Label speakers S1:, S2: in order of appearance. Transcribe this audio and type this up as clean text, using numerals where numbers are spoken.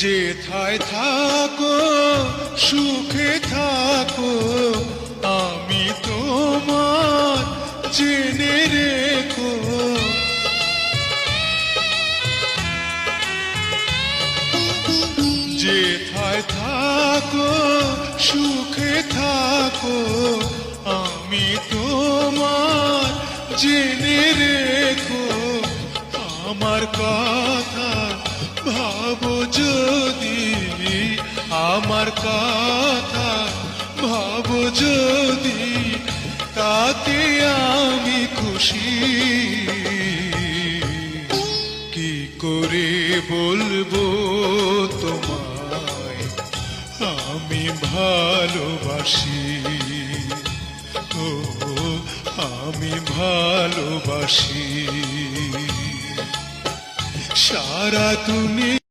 S1: যেথায় থাকো সুখে থাকো, আমি তোমার জেনে রেখো। যেথায় থাকো সুখে থাকো, আমি তোমার জেনে রেখো। আমার কথা ভাবো যদি, আমার কথা ভাবো যদি, তাতে আমি খুশি। কি করে বলবো তোমায় আমি ভালোবাসি, ও আমি ভালোবাসি। সারা দুনিয়া